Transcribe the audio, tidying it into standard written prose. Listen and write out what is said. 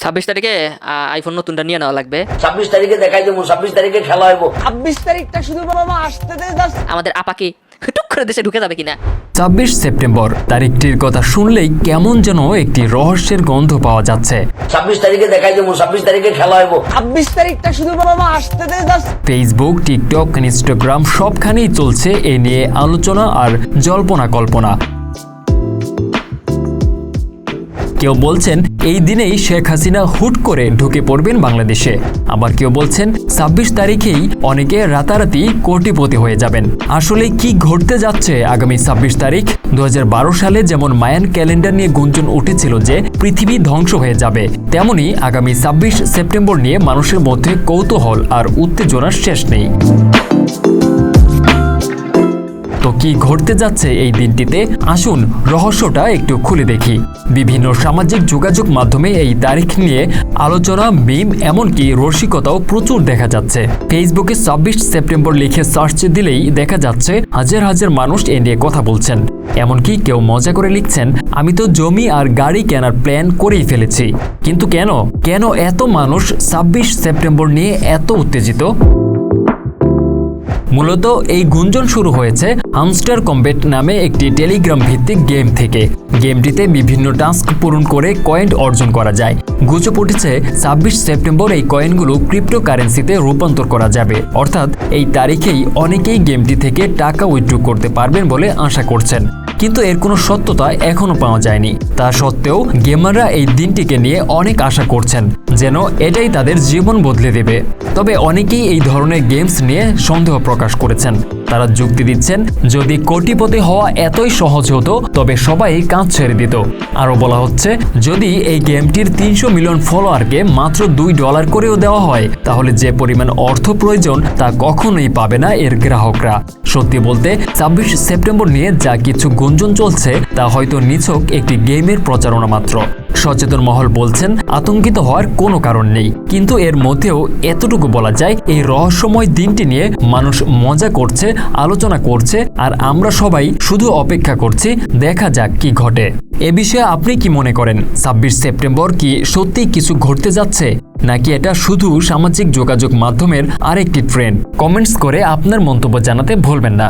26 তারিখে আইফোন নতুনটা নিয়ে নেওয়া লাগবে। 26 তারিখে দেখাই দেবো, 26 তারিখে খেলা হইব। 26 তারিখটা শুধু বাবা আসতে দে জাস্ট। আমাদের আপাকে টুক করে দেশে ঢুকে যাবে কিনা। 26 সেপ্টেম্বর তারিখটির কথা শুনলেই কেমন যেন একটি রহস্যের গন্ধ পাওয়া যাচ্ছে। 26 তারিখে দেখাই দেবো, 26 তারিখে খেলা হইব। 26 তারিখটা শুধু বাবা আসতে দে জাস্ট। ফেসবুক, টিকটক, ইনস্টাগ্রাম সবখানেই চলছে এ নিয়ে আলোচনা আর জল্পনা কল্পনা। কেউ বলছেন এই দিনেই শেখ হাসিনা হুট করে ঢুকে পড়বেন বাংলাদেশে, আবার কেউ বলছেন 26 তারিখেই অনেকে রাতারাতি কোটিপতি হয়ে যাবেন। আসলে কি ঘটতে যাচ্ছে আগামী 26 তারিখ? 2012 সালে যেমন মায়ান ক্যালেন্ডার নিয়ে গুঞ্জন উঠেছিল যে পৃথিবী ধ্বংস হয়ে যাবে, তেমনি আগামী 26 সেপ্টেম্বর নিয়ে মানুষের মধ্যে কৌতূহল আর উত্তেজনার শেষ নেই। তো কি ঘটতে যাচ্ছে এই দিনটিতে? আসুন রহস্যটা একটু খুলে দেখি। বিভিন্ন সামাজিক যোগাযোগ মাধ্যমে এই তারিখ নিয়ে আলোচনা, মিম, এমনকি রসিকতাও প্রচুর দেখা যাচ্ছে। ফেসবুকে 26 সেপ্টেম্বর লিখে সার্চ দিলেই দেখা যাচ্ছে হাজার হাজার মানুষ এ নিয়ে কথা বলছেন। এমনকি কেউ মজা করে লিখছেন, আমি তো জমি আর গাড়ি কেনার প্ল্যান করেই ফেলেছি। কিন্তু কেন এত মানুষ 26 সেপ্টেম্বর নিয়ে এত উত্তেজিত? মূলত এই গুঞ্জন শুরু হয়েছে হামস্টার কম্বেট নামে একটি টেলিগ্রাম ভিত্তিক গেম থেকে। গেমটিতে বিভিন্ন টাস্ক পূরণ করে কয়েন অর্জন করা যায়। গুজব উঠেছে 26 সেপ্টেম্বর এই কয়েনগুলো ক্রিপ্টোকারেন্সিতে রূপান্তর করা যাবে, অর্থাৎ এই তারিখেই অনেকেই গেমটি থেকে টাকা উইথড্র করতে পারবেন বলে আশা করছেন। কিন্তু এর কোনো সত্যতা এখনো পাওয়া যায়নি। তা সত্ত্বেও গেমাররা এই দিনটিকে নিয়ে অনেক আশা করছেন যেন এটাই তাদের জীবন বদলে দেবে। তবে অনেকেই এই ধরনের গেমস নিয়ে সন্দেহ প্রকাশ করেছেন। তারা যুক্তি দিচ্ছেন, যদি কোটিপতি হওয়া এতই সহজ হতো তবে সবাই কাজ ছেড়ে দিত। আরও বলা হচ্ছে, যদি এই গেমটির 300 মিলিয়ন ফলোয়ারকে মাত্র $2 করেও দেওয়া হয়, তাহলে যে পরিমাণ অর্থ প্রয়োজন তা কখনোই পাবে না এর গ্রাহকরা। সত্যি বলতে 26 সেপ্টেম্বর নিয়ে যা কিছু গুঞ্জন চলছে তা হয়তো নিছক একটি গেমের প্রচারণা মাত্র। সচেতন মহল বলছেন আতঙ্কিত হওয়ার কোনো কারণ নেই, কিন্তু এর মধ্যেও এতটুকু বলা যায় এই রহস্যময় দিনটি নিয়ে মানুষ মজা করছে, আলোচনা করছে, আর আমরা সবাই শুধু অপেক্ষা করছি দেখা যাক কি ঘটে। এ বিষয়ে আপনি কি মনে করেন? 26 সেপ্টেম্বর কি সত্যিই কিছু ঘটতে যাচ্ছে, নাকি এটা শুধু সামাজিক যোগাযোগ মাধ্যমের আরেকটি ট্রেন্ড? কমেন্টস করে আপনার মন্তব্য জানাতে ভুলবেন না।